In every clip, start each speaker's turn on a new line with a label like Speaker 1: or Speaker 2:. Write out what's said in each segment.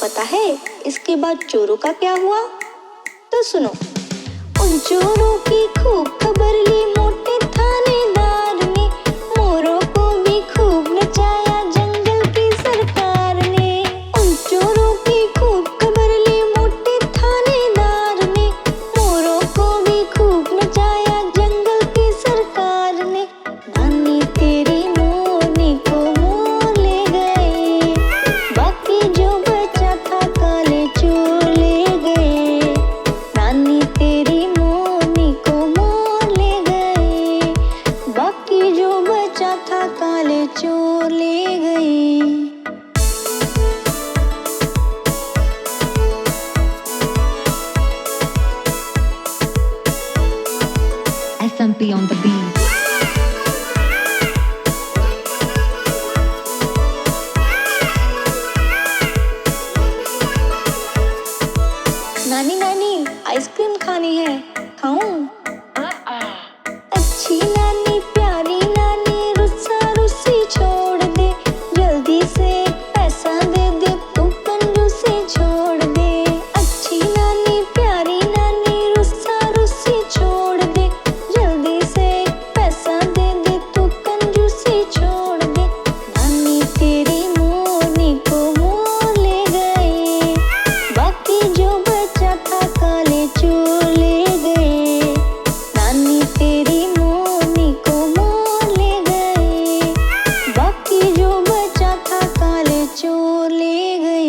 Speaker 1: पता है इसके बाद चोरों का क्या हुआ? तो सुनो। उन चोरों की खूब खबर ली मोटे थानेदार ने, मोरों को भी खूब नचाया जंगल की सरकार ने। उन चोरों की खूब खबर ली मोटे थानेदार ने, मोरों को भी खूब नचाया जंगल की सरकार ने। नानी तेरी मोरनी को मोर ले गए, बाकी जो बचा था काले चोर ले गए। नानी तेरी मोरनी को मोर ले गए, बाकी जो बचा था काले चोर ले गए।
Speaker 2: SMP on the beat.
Speaker 1: नानी नानी आइसक्रीम खानी है, खाऊं? अच्छी नानी प्यारी नानी रुस्सा रुस्सी छोड़ दे, जल्दी से पैसा दे दे तू कंजूसी छोड़ दे। अच्छी नानी प्यारी नानी रुस्सा रुस्सी छोड़ दे, जल्दी से पैसा दे दे तू कंजूसी छोड़ दे। नानी तेरी मोरनी को मोर ले गए, बाकी जो बचा था काले चोर ले गए। नानी तेरी मोरनी को मोर ले गए, बाकी जो बचा था काले चोर ले गए।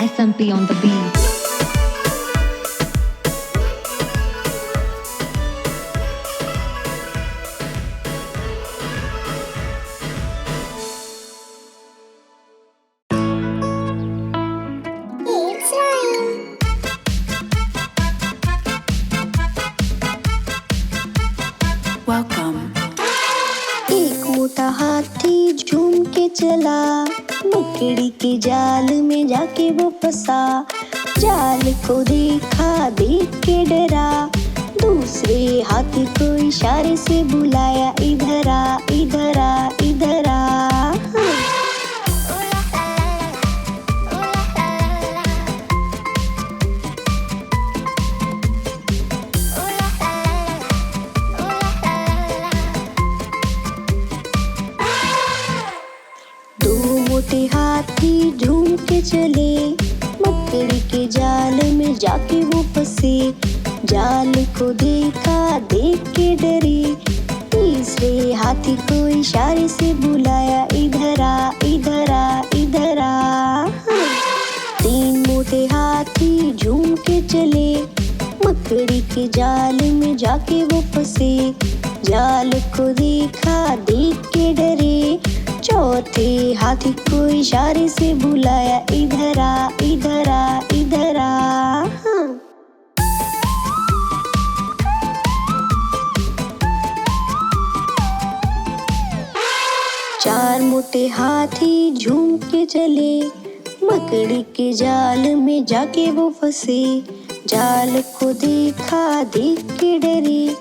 Speaker 2: SMP on the beat.
Speaker 3: Welcome.
Speaker 1: एक मोटा हाथी झूम के चला, मकड़ी के जाल में जाके वो फंसा। जाल को देखा देख के डरा, दूसरे हाथी को इशारे से बुलाया, इधर आ इधर आ इधर आ। दो मोटे हाथी झूम के चले, मकड़ी के जाल में जाके वो फंसे। जाल को देखा देख के डरे, तीसरे हाथी को इशारे से बुलाया, इधर आ इधर आ इधर आ। तीन मोटे हाथी झूम के चले, मकड़ी के जाल में जाके वो फंसे। जाल को देखा देख के डरे, चौथे हाथी को इशारे से बुलाया, इधर आ इधर आ इधर आ। चार मोटे हाथी झूम के चले, मकड़ी के जाल में जाके वो फंसे। जाल को देखा देख के डरे,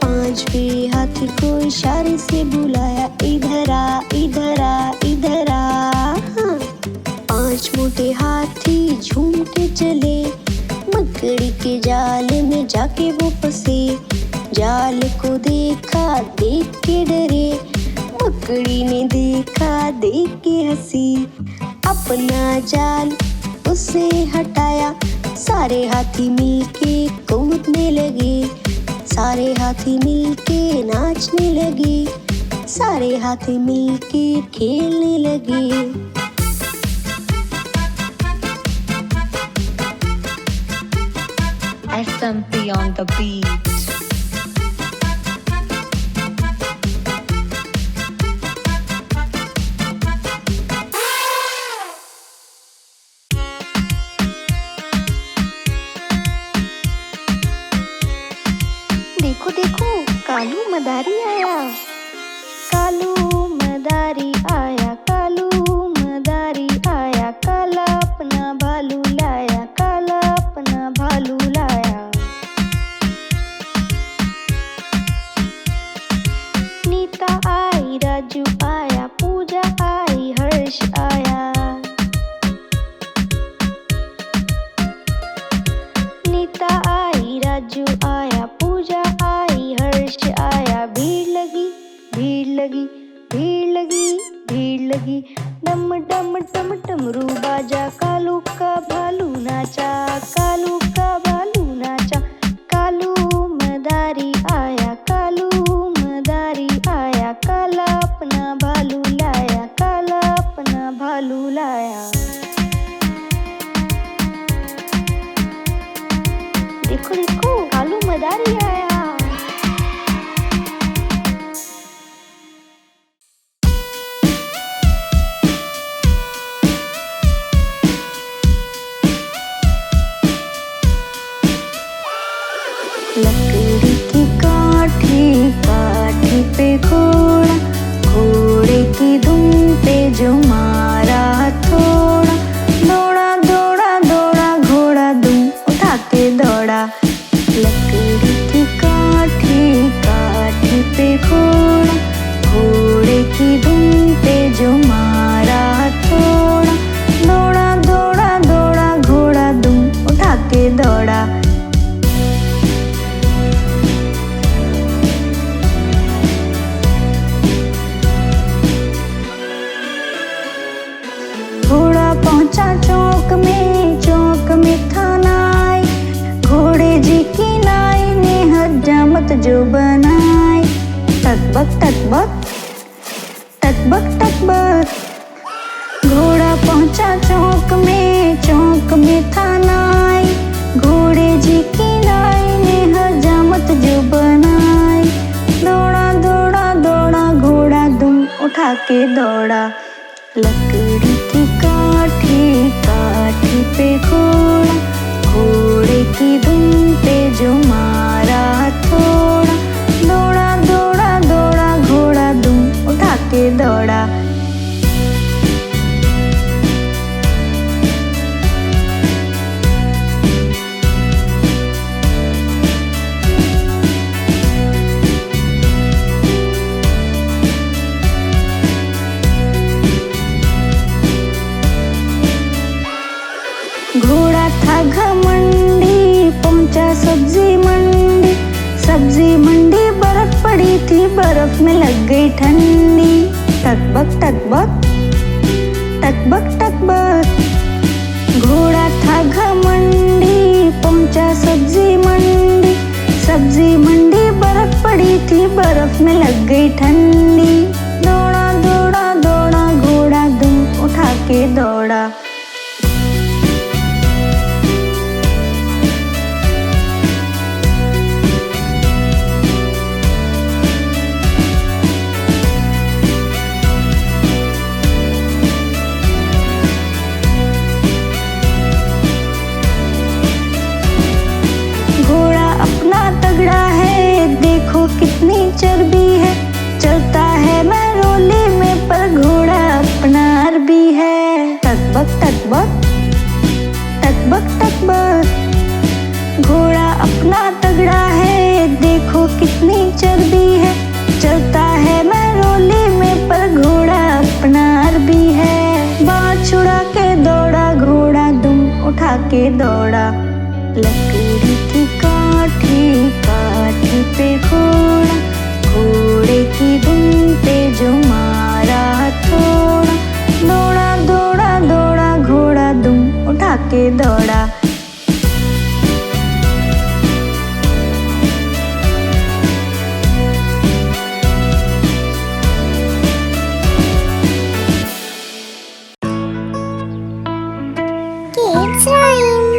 Speaker 1: पांचवे हाथी को इशारे से बुलाया, इधर आ इधर आ इधर आ। पांच मोटे हाथी झूम के चले, मकड़ी के जाल में जाके वो फंसे। जाल को देखा देख के डरे, मकड़ी ने देखा देख के हंसी। अपना जाल उसे हटाया, सारे हाथी मिलके कूदने लगे। सारे हाथी मिलके नाचने लगे, सारे हाथी मिलके खेलने लगे।
Speaker 2: SMP on the beat.
Speaker 1: देखो देखो कालू मदारी आया, कालू मदारी आया, कालू मदारी आया। काला अपना भालू लाया, काला अपना भालू लाया। देखो कालू मदारी आया। लकड़ी की काठी, काठी पे घोड़ा, घोड़े की दुम पे जो मारा थोड़ा, दौड़ा दौड़ा दौड़ा घोड़ा दुम उठा के दौड़ा। लकड़ी की काठी, काठी पे घोड़ा, घोड़े की दुम पे जो मारा थोड़ा, दौड़ा दौड़ा दौड़ा घोड़ा दुम उठा के दौड़ा। घोड़ा पहुंचा चौक में था नाई, घोड़े जी की नाई ने हजामत जो बनाई। टकबक टकबक टकबक टकबक, घोड़ा पहुंचा चौक में था नाई, घोड़े जी की नाई ने हजामत जो बनाई। दौड़ा दौड़ा दौड़ा घोड़ा दुम उठा के दौड़ा। लकड़ी की काठी, काठी पे घोड़ा, घोड़े की दुम पे जो मारा थोड़ा, दौड़ा दौड़ा दौड़ा घोड़ा दुम उठा के दौड़ा। घोड़ा था घमंडी, पहुंचा सब्जी मंडी, सब्जी मंडी बर्फ पड़ी थी, बर्फ में लग गई ठंडी। टकबक टकबक टकबक टकबक, घोड़ा था घमंडी, पहुंचा सब्जी मंडी, सब्जी मंडी बर्फ पड़ी थी, बर्फ में लग गई ठंडी। दौड़ा दौड़ा दौड़ा घोड़ा दुम उठा के दौड़ा। घोड़ा अपना तगड़ा है, देखो कितनी चर्बी है, चलता है महरोली में पर घोड़ा अपना अरबी है। टकबक टकबक टकबक टकबक, घोड़ा अपना तगड़ा है, देखो कितनी चर्बी है, चलता है महरोली में पर घोड़ा अपना अरबी है। बाँह छुड़ा के दौड़ा घोड़ा दुम उठा के दौड़ा। लकड़ी की काठी, काठी पे घोड़ा, घोड़े की दुम पे जो मारा थोड़ा, दौड़ा दौड़ा दौड़ा घोड़ा दुम उठा के दौड़ा। Kids Rhyme।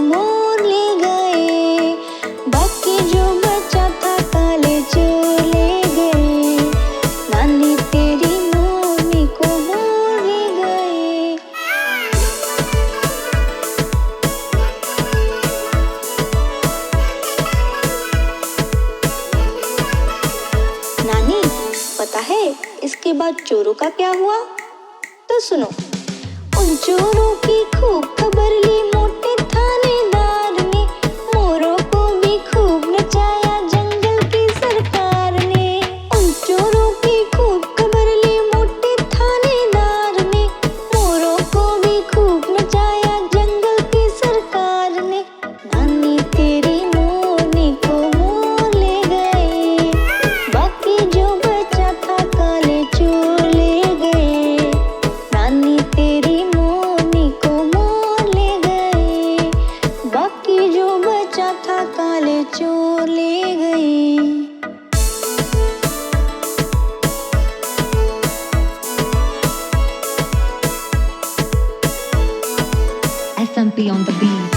Speaker 1: मोर ले गए, बाकी जो बचा था काले चोर ले गए। नानी तेरी मोरनी को मोर ले गए। नानी, पता है इसके बाद चोरों का क्या हुआ? तो सुनो। उन चोरों की खूब खबर ली मोटे थानेदार ने, मोरों को भी खूब नचाया जंगल की सरकार ने। उन चोरों की खूब खबर ली मोटे थानेदार ने, मोरों को भी खूब नचाया जंगल की सरकार ने। नानी तेरी मोरनी को मोर ले गए, बाकी जो बचा था काले चोर ले गए। नानी तेरी मोरनी को मोर ले गए, बाकी जो बचा था काले चोर ले गए।
Speaker 2: SMP on the beat.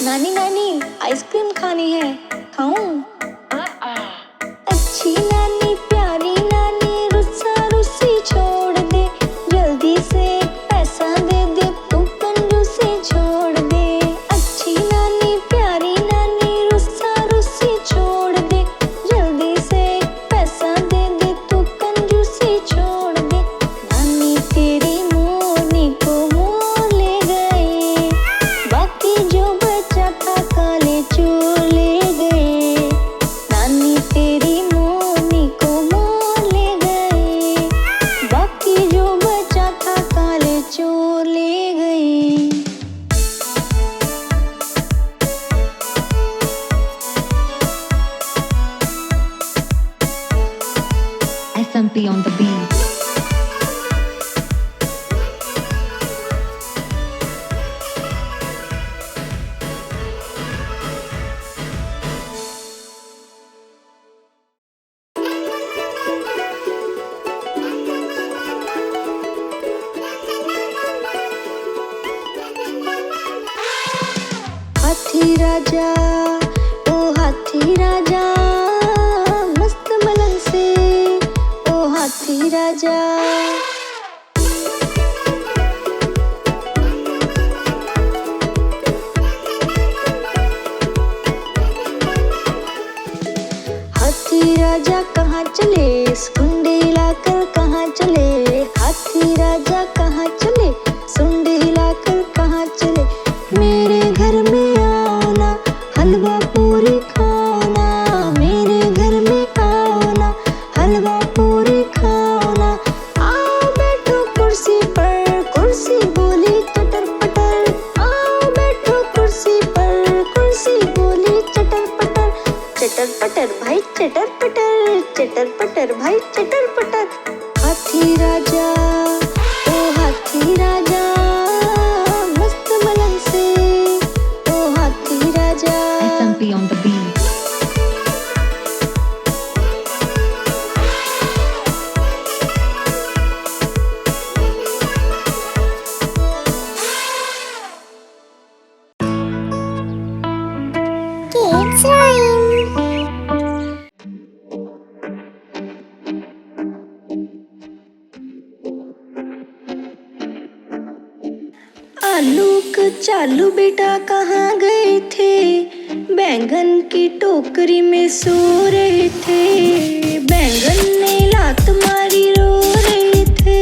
Speaker 1: नानी नानी, आइसक्रीम खानी है, खाऊं? अच्छी नानी प्यारी नानी, रुस्सा रुस्सी छोड़ दे, जल्दी से पैसा दे दे, तू कंजूसी छोड़ दे। अच्छी नानी प्यारी नानी, रुस्सा रुस्सी छोड़ दे, जल्दी से पैसा दे दे, तू कंजूसी छोड़ दे। नानी तेरी मोरनी को मोर ले गए, बाकी जो बचा था काले चोर ले गए। नानी तेरी मोरनी को मोर ले गए, बाकी जो बचा था काले चोर ले गए।
Speaker 2: SMP on the beat. हाथी राजा, ओ हाथी राजा, मस्त मलन से, ओ हाथी राजा। हाथी राजा कहाँ चले, सुंडी लाकर कहाँ चले। हाथी राजा कहाँ चले, सुंडी लाकर कहाँ चले। मेरे घर में आओ ना, हलवा पूरी खाओ ना। मेरे घर में आओ ना, हलवा पूरी खाओ ना। आओ बैठो कुर्सी पर, कुर्सी बोली चटर पटर। आओ बैठो कुर्सी पर, कुर्सी बोली चटर पटर। चटर पटर भाई चटर पटर, चटर पटर भाई चटर पटर। हाथी राजा, ओ हाथी राजा, मस्त मलन से, ओ हाथी राजा। SMP on the beat.
Speaker 1: Kids Rhyme। आलूक चालू बेटा कहाँ गए थे, बैंगन की टोकरी में सो रहे थे। बैंगन ने लात मारी रो रहे थे,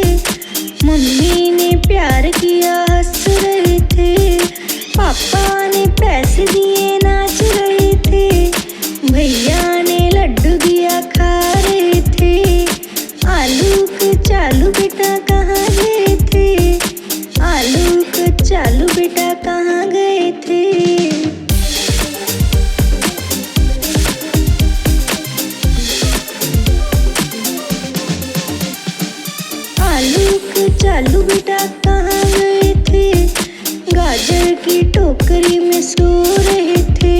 Speaker 1: मम्मी ने प्यार किया हंस रहे थे। पापा ने पैसे दिए नाच रहे थे, भैया ने लड्डू दिया खा रहे थे। आलूक चालू बेटा कहाँ गए थे, आलूक चालू बेटा कहाँ गए थे। आलूक चालू बेटा कहाँ गए थे, गाजर की टोकरी में सो रहे थे।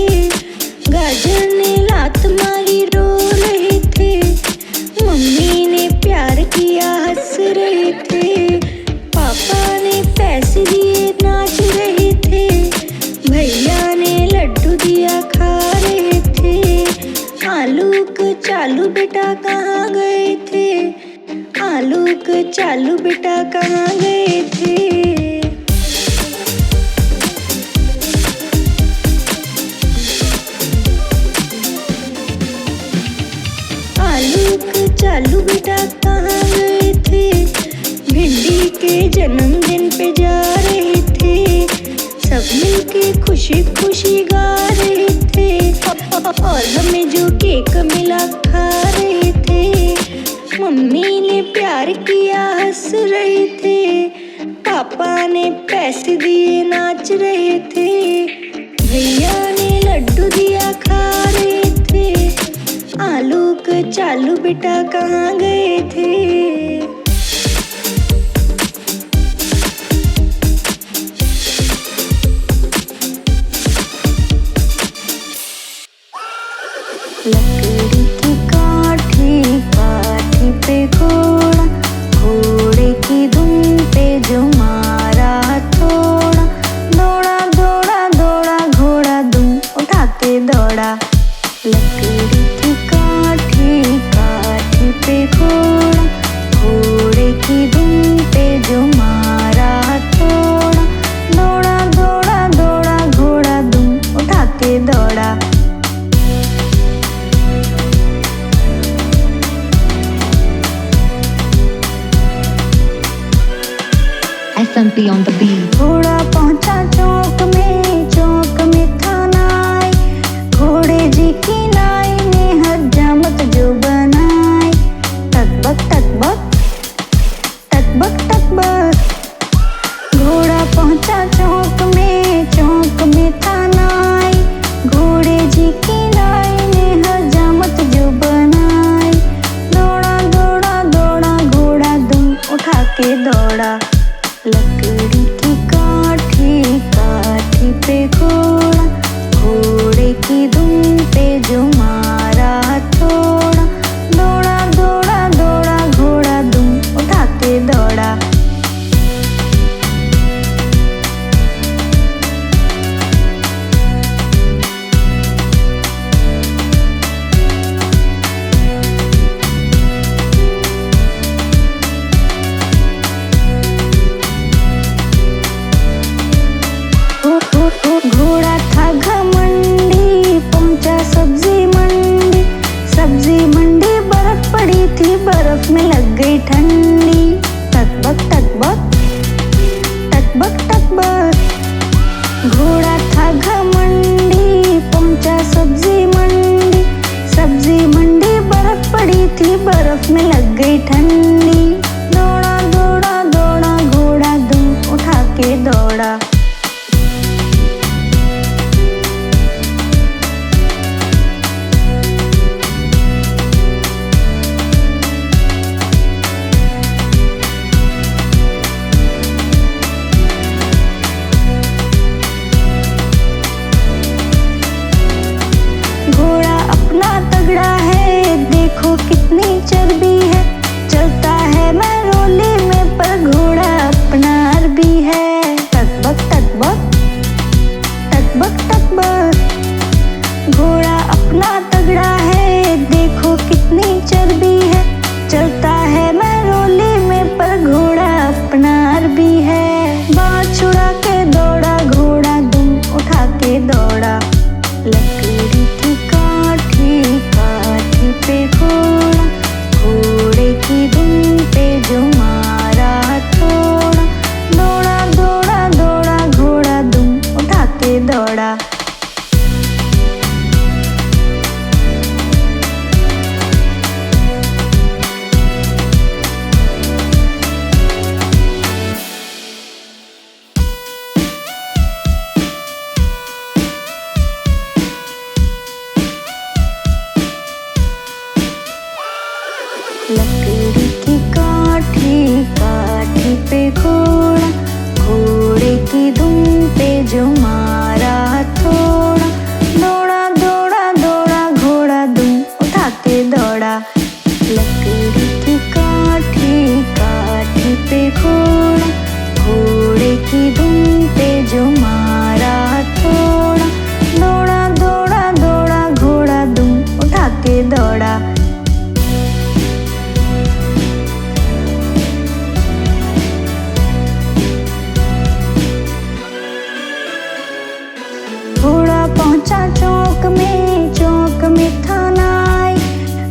Speaker 1: गाजर ने लात मारी रो रहे थे,
Speaker 2: रहे थे। पापा ने पैसे दिए नाच रहे थे, भैया ने लड्डू दिया खा रहे थे। आलूक चालू बेटा कहाँ गए थे, आलूक चालू बेटा कहाँ गए थे। आलूक चालू बेटा कहाँ गए थे, भिंडी के जन्मदिन पे जा रहे थे। सब मिलके खुशी खुशी गा रहे थे, और हमें जो केक मिला खा रहे थे। मम्मी ने प्यार किया हंस रहे थे, पापा ने पैसे दिए नाच रहे थे। भैया ने लड्डू दिया खा रहे थे। आलूक चालू बेटा कहाँ गए थे। लकड़ी की काठी, काठी पे घोड़ा, घोड़े की धुन पे जो मारा थोड़ा। दौड़ा दौड़ा दौड़ा घोड़ा दुम उठा के दौड़ा। लकड़ी की काठी, काठी पे घोड़ा, घोड़े की धुन पे जो मारा थोड़ा। दौड़ा दौड़ा दौड़ा घोड़ा दुम उठा के दौड़ा।
Speaker 1: SMP on the beat.
Speaker 2: घोड़ा पहुंचा चौक में था नाई, घोड़े जी की नाई ने हजामत जो बनाई। तकबक तकबक तकबक तकबक। घोड़ा पहुंचा चौक में था नाई, घोड़े जी की नाई ने हजामत जो बनाई। दौड़ा दौड़ा दौड़ा घोड़ा दुम उठा के दौड़ा। लकड़ी की काठी, काठी पे घोड़ा, घोड़े की धुन पे जो मारा थोड़ा। दौड़ा दौड़ा दौड़ा घोड़ा दुम उठा के दौड़ा। घोड़ा था घमंडी, पहुंचा सब्जी मंडी। सब्जी मंडी बर्फ पड़ी थी, बर्फ में लग गई ठंडी। तकबक तकबक तकबक तकबक। घोड़ा था घमंडी, पहुंचा सब्जी मंडी। सब्जी मंडी बर्फ पड़ी थी, बर्फ में लग गई ठंडी। दौड़ा दौड़ा दौड़ा घोड़ा दुम उठा के दौड़ा। घोड़ा अपना तगड़ा है, देखो कितनी चर्बी है। चलता है मैरोली में, पर घोड़ा अपना अरबी है। तकबक तकबक तकबक तकबक। घोड़ा अपना तगड़ा है, देखो कितनी चर्बी है। चलता है मैरोली में, पर घोड़ा अपना अरबी है। बाँह छुड़ा के दौड़ा घोड़ा दुम उठा के दौड़ा। लकड़ी की काठी, काठी पे घोड़ा, घोड़े की धुन पे जो मारा थोड़ा। दौड़ा दौड़ा दौड़ा घोड़ा दुम उठा के दौड़ा। लकड़ी की काठी, काठी पे घोड़ा, घोड़े की धुन पे जो मारा थोड़ा। दौड़ा दौड़ा दौड़ा घोड़ा दुम उठा के दौड़ा। लकड़ी की काठी, काठी घोड़ा, घोड़े की दुम पे जो मारा थोड़ा, दौड़ा दौड़ा दौड़ा घोड़ा दुम उठा के दौड़ा। घोड़ा पहुंचा चौक में था नाई,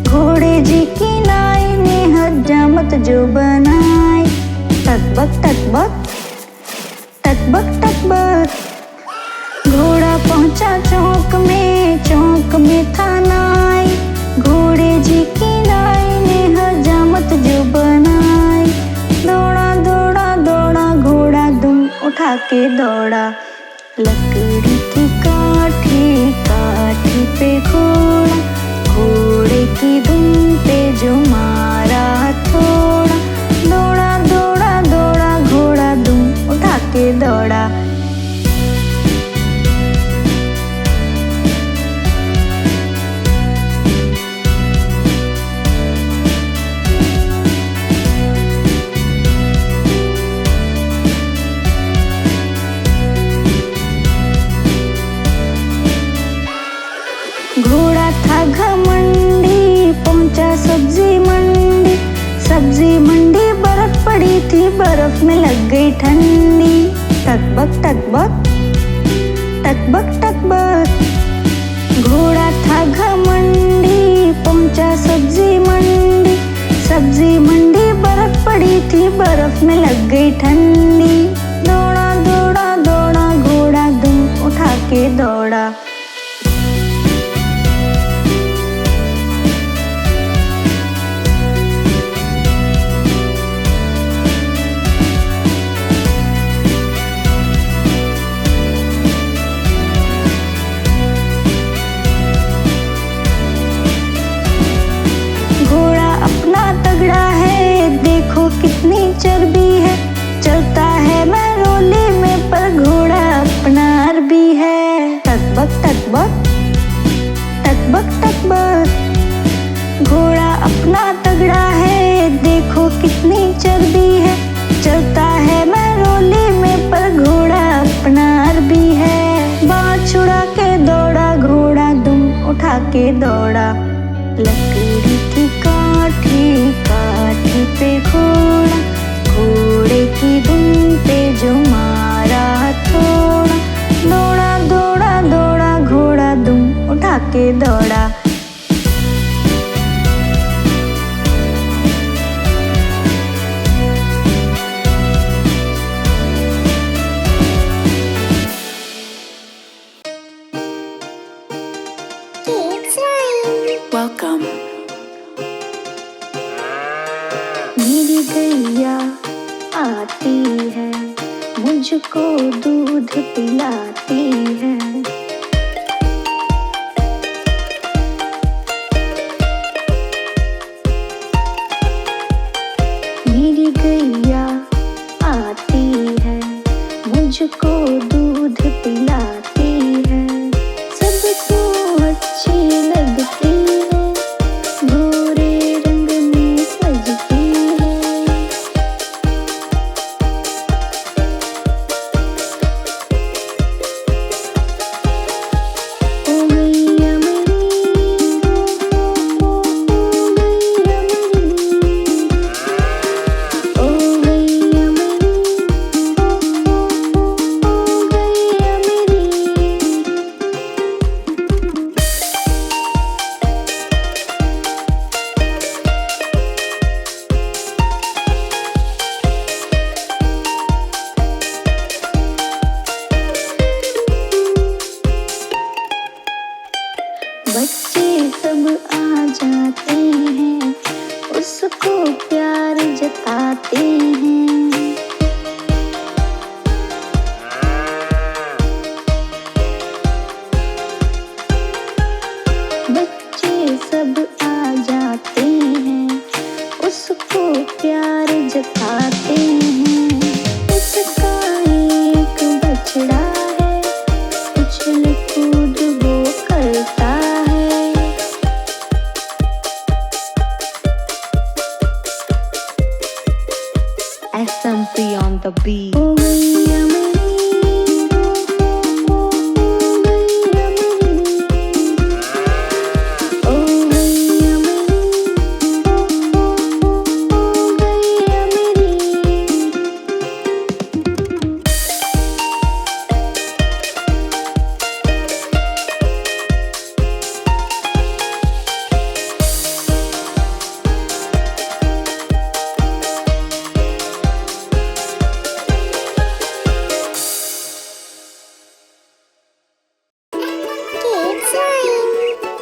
Speaker 2: घोड़े जी की नाई ने हजामत जो बनाई। टकबक टकबक टकबक टकबक, घोड़ा पहुंचा चौक में था नाई, घोड़े जी की नाई ने हजामत जो बनाई। दौड़ा दौड़ा दौड़ा घोड़ा दुम उठा के दौड़ा। लकड़ी की काठी काठी पे घोड़ा, घोड़े की दुम पे जो मारा थोड़ा, दौड़ा दौड़ा दौड़ा घोड़ा दुम उठा के दौड़ा। घोड़ा था घमंडी पहुंचा सब्जी मंडी, सब्जी मंडी बर्फ पड़ी थी, बर्फ में लग गई ठंडी। टकबक टकबक टकबक टकबक, घोड़ा था घमंडी पहुंचा सब्जी मंडी, सब्जी मंडी बर्फ पड़ी थी, बर्फ में लग गई ठंडी। दौड़ा दौड़ा दौड़ा घोड़ा दुम उठा के दौड़ा। तगड़ा है देखो कितनी चर्बी है, चलता है मैरोली में पर घोड़ा अपना अरबी है। टकबक टकबक टकबक टकबक, घोड़ा अपना तगड़ा है देखो कितनी चर्बी है, चलता है मैरोली में पर घोड़ा अपना अरबी है। बाँह छुड़ा के दौड़ा घोड़ा दुम उठा के दौड़ा। लकड़ी की काठी काठी पे घोड़ा, घोड़े की दुम पे जो मारा थोड़ा, दौड़ा दौड़ा दौड़ा घोड़ा दुम उठा के दौड़ा।
Speaker 1: Welcome.
Speaker 2: मेरी गैया आती है, मुझको दूध पिलाती है। मेरी गैया आती है, मुझको दूध पिलाती है। सबको अच्छी लगती है, गोरे रंग में सजती है। ओ गैया मेरी, ओ गैया मेरी, ओ गैया मेरी, ओ गैया मेरी। बच्चे सब आ जाते हैं, उसको प्यार जताते हैं। बच्चे सब आ जाते हैं, उसको प्यार जताते हैं। उसका एक बछड़ा है, उछल कूद वो करता है। SMP on the beat.
Speaker 1: ओ मैया मेरी, ओ मैया मेरी, ओ मैया मेरी।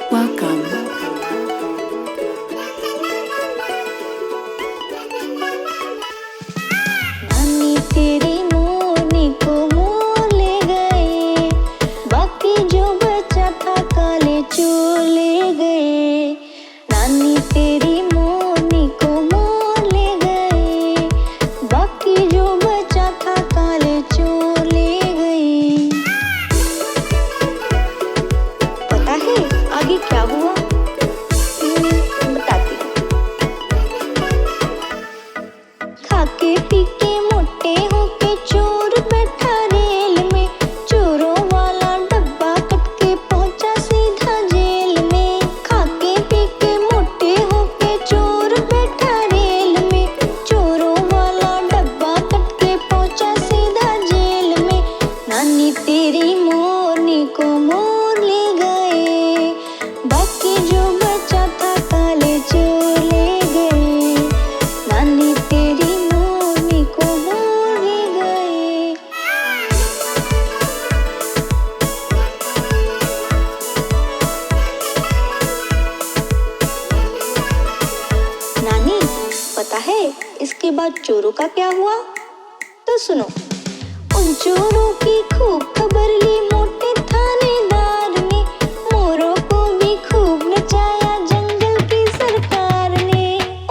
Speaker 3: Welcome.
Speaker 1: नानी तेरी मोरनी को मोर ले गए, बाकी जो बचा था काले चोर ले गए। नानी तेरी मोरनी को मोर ले गए, बाकी जो बचा था काले चोर ले गए। पता है आगे क्या हुआ? बताती हूँ। खाके पी के मोटे होके चोर बैठा रेल में, चोरों वाला डब्बा कट के पहुंचा सीधा जेल में। खाके पी के मोटे होके चोर बैठा रेल में, चोरों वाला डब्बा कट के पहुंचा सीधा जेल में। नानी तेरी मोरनी को मोर ले गए, बाकी जो बचा था काले चोर ले गए। नानी तेरी मोरनी को मोर ले गए। नानी पता है इसके बाद चोरों का क्या हुआ? तो सुनो। उन चोरों की खूब खबर ली मोटे थानेदार ने, मोरों को भी खूब नचाया जंगल की सरकार ने।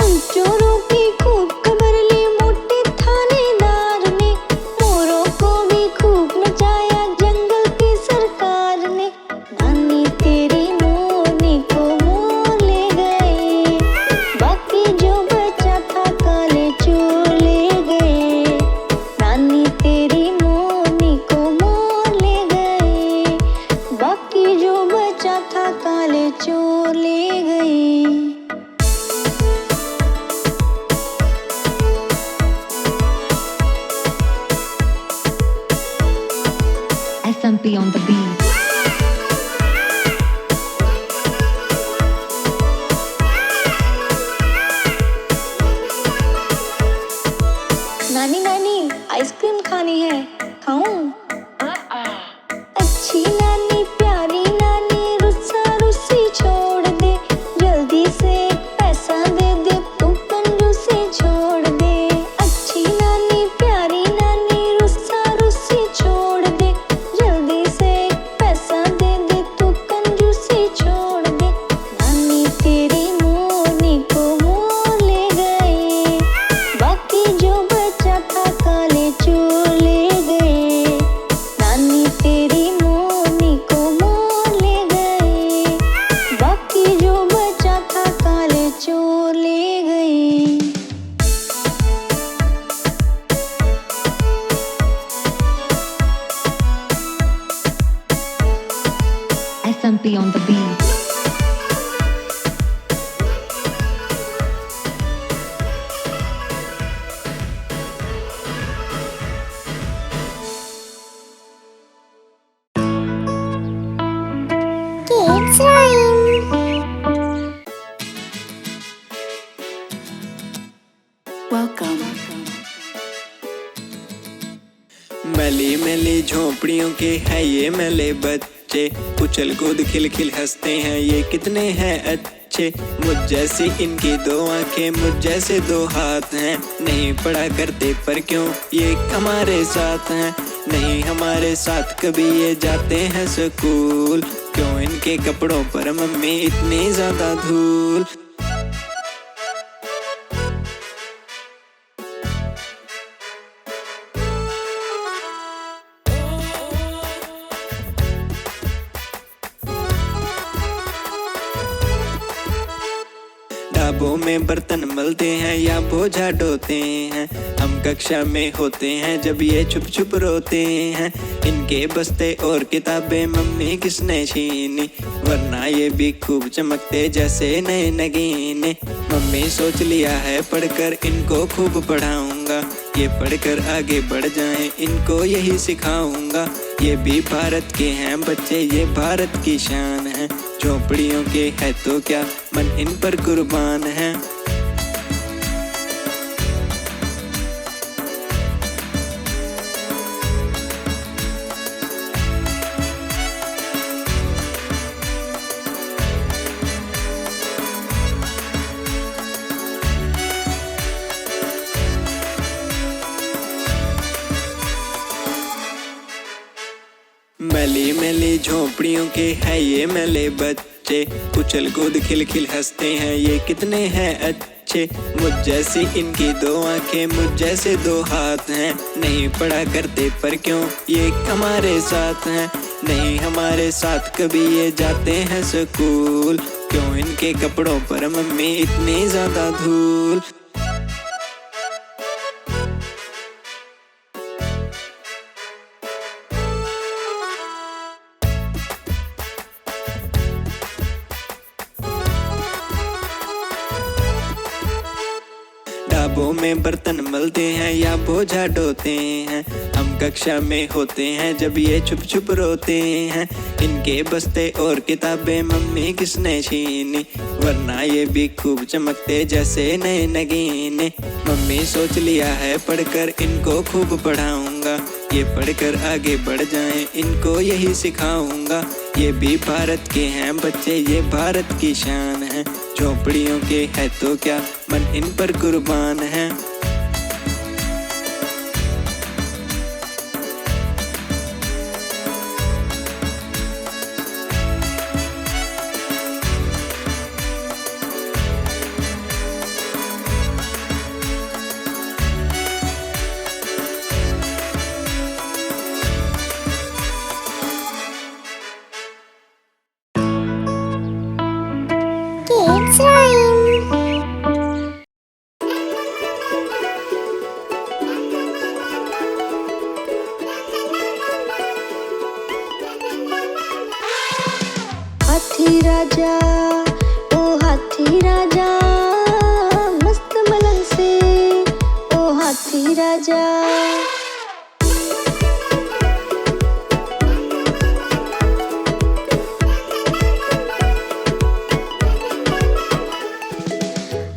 Speaker 1: उन चोरों की खूब खबर ली मोटे थानेदार ने, मोरों को भी खूब नचाया जंगल की सरकार ने। नानी तेरी मोरनी को मोर ले गए, बाकी जो बचा था काले चोर ले गए। नानी तेरी मोरनी को मोर ले गए, बाकी जो बचा था काले चोर ले गए।
Speaker 2: SMP on the beat.
Speaker 1: नानी नानी आइसक्रीम खानी है, खाऊं? अच्छी नानी प्यारी नानी रुस्सा रुस्सी छोड़ दे, जल्दी से पैसा दे दे तू कंजूसी छोड़ दे। अच्छी नानी प्यारी नानी रुस्सा रुस्सी छोड़ दे, जल्दी से पैसा दे दे तू कंजूसी छोड़ दे। नानी तेरी मोरनी को मोर ले गए, बाकी जो बचा था काले चोर ले गए। नानी तेरी मोरनी को मोर ले गए, बाकी जो बचा था काले चोर ले गए।
Speaker 2: SMP on the beat.
Speaker 1: Kids Rhyme.
Speaker 3: Welcome.
Speaker 4: मैली मैली झोपड़ियों के हैं ये मैले बच्चे, उछल कूद खिल खिल हंसते हैं ये कितने हैं अच्छे। मुझ जैसी इनकी दो आंखें, मुझ जैसे दो हाथ हैं। नहीं पढ़ा करते पर क्यों ये हमारे साथ हैं। नहीं हमारे साथ कभी ये जाते हैं स्कूल, क्यों इनके कपड़ों पर मम्मी इतनी ज्यादा धूल। ख्वाबों में बर्तन मलते हैं या बोझा ढोते हैं। हम कक्षा में होते हैं जब ये छुप छुप रोते हैं। इनके बस्ते और किताबें मम्मी किसने छीनी, वरना ये भी खूब चमकते जैसे नए नगीने। मम्मी सोच लिया है पढ़कर इनको खूब पढ़ाऊंगा, ये पढ़कर आगे बढ़ जाएं इनको यही सिखाऊंगा। ये भी भारत के हैं बच्चे, ये भारत की शान है। झोपड़ियों के है तो क्या, मन इन पर कुर्बान है। मैली मैली झोपड़ियों के हैं ये मैले बच्चे, उछल कूद खिल खिल हंसते हैं ये कितने हैं अच्छे। मुझ जैसी इनकी दो आंखें, मुझ जैसे दो हाथ हैं। नहीं पढ़ा करते पर क्यों ये हमारे साथ हैं, नहीं हमारे साथ कभी ये जाते हैं स्कूल। क्यों इनके कपड़ों पर मम्मी इतनी ज्यादा धूल। ढाबों में बर्तन मलते हैं या बोझा ढोते हैं। हम कक्षा में होते हैं जब ये छुप छुप रोते हैं। इनके बस्ते और किताबें मम्मी किसने छीनी, वरना ये भी खूब चमकते जैसे नए नगीने। मम्मी सोच लिया है पढ़कर इनको खूब पढ़ाऊंगा, ये पढ़कर आगे बढ़ जाएं इनको यही सिखाऊंगा। ये भी भारत के हैं बच्चे, ये भारत की शान है। झोपड़ियों के है तो क्या, मन इन पर कुर्बान है।
Speaker 2: Kids Rhyme. हाथी राजा, ओ हाथी राजा, मस्त मलंग से, ओ हाथी राजा।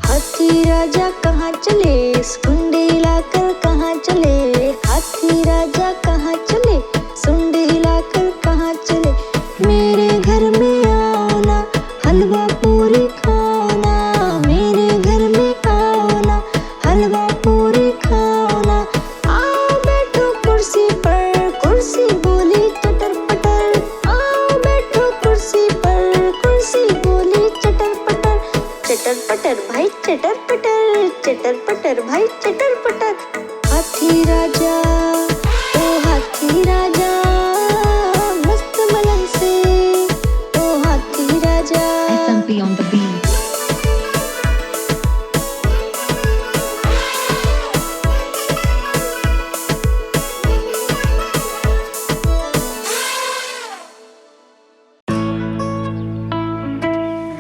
Speaker 2: हाथी राजा कहाँ चले, सुंडी लाकर कहाँ चले। हाथी राजा कहाँ चले, सुंडी लाकर कहाँ चले। मेरे घर में आओ ना, हलवा पूरी खाओ ना। मेरे घर में आओ ना, हलवा पूरी खाओ ना। आओ बैठो कुर्सी पर, कुर्सी बोली चटर पटर। आओ बैठो कुर्सी पर, कुर्सी बोली चटर पटर। चटर पटर भाई चटर पटर, चटर पटर भाई चटर पटर। हाथी राजा, ओ हाथी राजा, मस्त मलंग से, ओ हाथी राजा।
Speaker 3: SMP on the beat.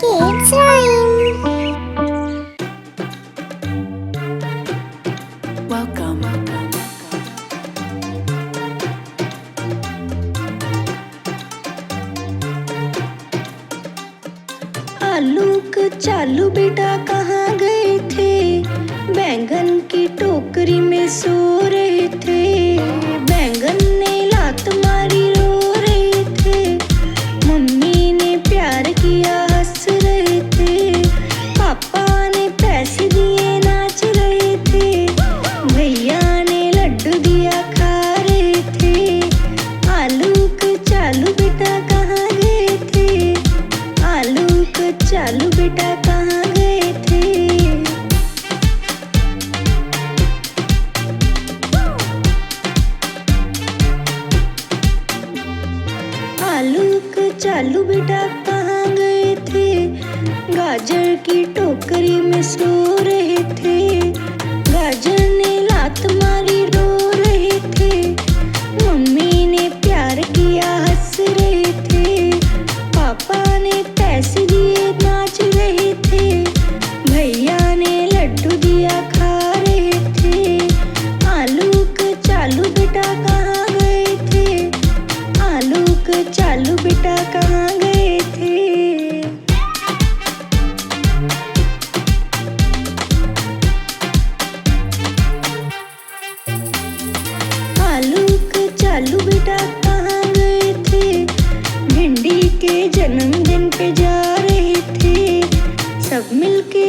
Speaker 2: Kids Rhyme.
Speaker 3: Welcome.
Speaker 1: आलूक चालू बेटा कहाँ गए थे, बैंगन की टोकरी में सो रहे थे। बैंगन ने लात मारी रो रहे थे, मम्मी ने प्यार किया हंस रहे थे। पापा ने पैसे दिए नाच रहे थे, भैया ने लड्डू दिया खा रहे थे। आलूक चालू बेटा कहाँ गए थे, आलूक चालू बेटा कहाँ गए थे।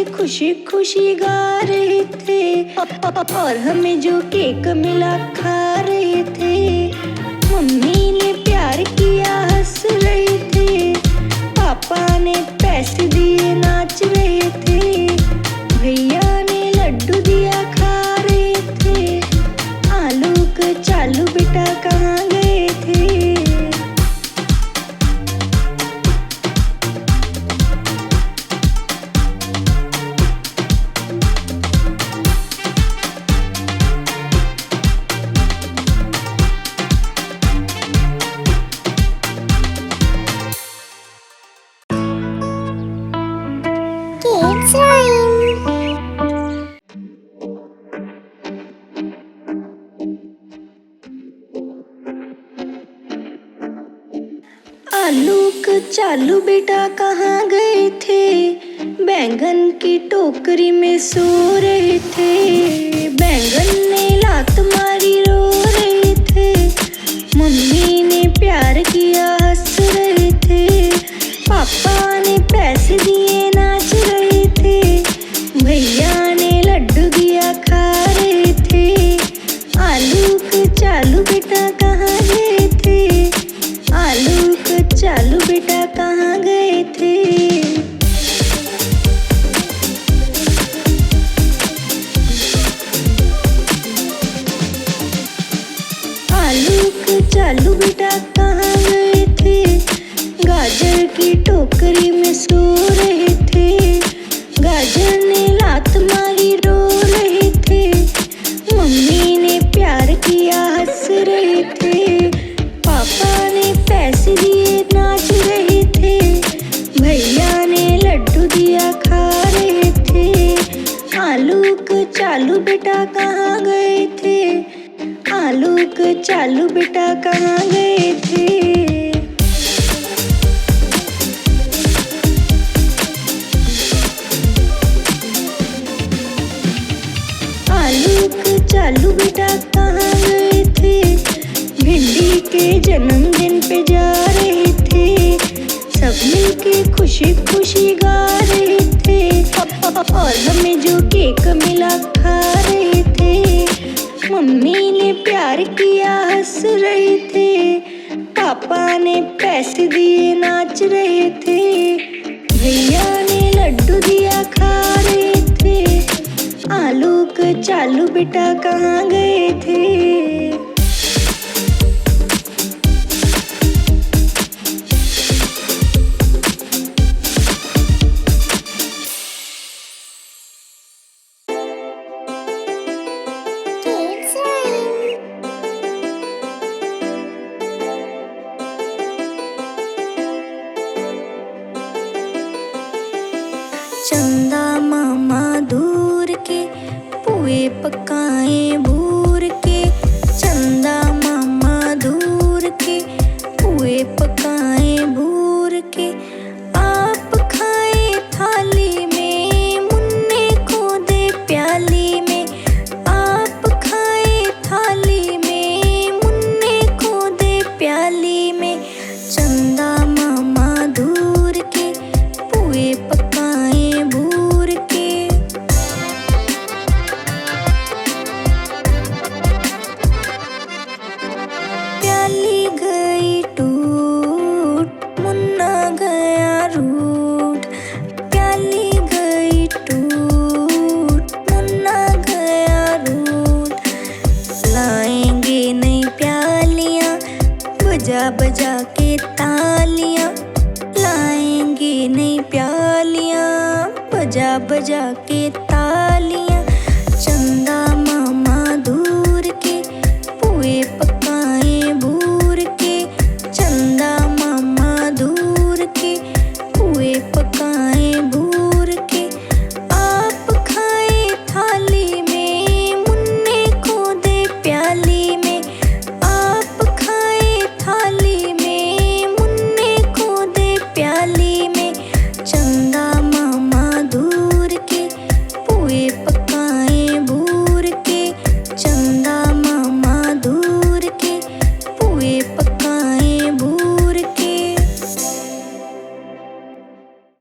Speaker 2: के खुशी खुशी गा रहे थे और हमें जो केक मिला खा रहे थे। मम्मी ने प्यार किया हंस रहे थे, पापा ने पैसे दिए नाच रहे थे, भैया ने लड्डू दिया खा रहे थे। आलूक चालू बेटा कहाँ गए थे?
Speaker 1: Kids Rhyme.
Speaker 2: आलूक चालू बेटा कहाँ गए थे? बैंगन की टोकरी में सो रहे थे, बैंगन ने लात मारी रो रहे थे। मम्मी ने प्यार किया हंस रहे थे, पापा ने पैसे दिए नाच रहे थे, भैया ने लड्डू दिया खा रहे थे। आलूक चालू बेटा कहाँ गए थे? आलूक चालू बेटा कहाँ गए थे? आलूक चालू बेटा कहाँ गए थे? गाजर की टोकरी में सो रहे थे, गाजर ने लात मारी रो रहे थे। मम्मी ने प्यार किया हंस रहे थे, पापा ने पैसे दिए नाच रहे थे, भैया ने लड्डू दिया खा रहे थे। आलूक चालू बेटा कहाँ गए थे? आलूक चालू बेटा कहाँ गए थे? आलूक चालू बेटा कहाँ गए थे? भिंडी के जन्मदिन पे जा रहे थे, सब मिलके खुशी खुशी गा रहे थे और हमें जो केक मिला खा रहे थे। मम्मी ने प्यार किया हंस रहे थे, पापा ने पैसे दिए नाच रहे थे, भैया ने लड्डू दिया खा रहे थे। आलूक चालू बेटा कहाँ गए थे?
Speaker 1: Kids Rhyme.
Speaker 2: चंदा मामा दूर के पुए पकाए भूर के, चंदा मामा दूर के पुए पकाए भूर के। आप खाए थाली में, मुन्ने को दे प्याली में। आप खाए थाली में, मुन्ने को दे प्याली में। चंदा मामा दूर के पुए पकाए भूर के। प्याली गई टूट, मुन्ना गया रूठ। प्याली गई टूट, मुन्ना गया रूठ। लाएंगे नई प्यालियाँ, बजा बजा के तालियाँ। लाएंगे नई प्यालियाँ, बजा बजा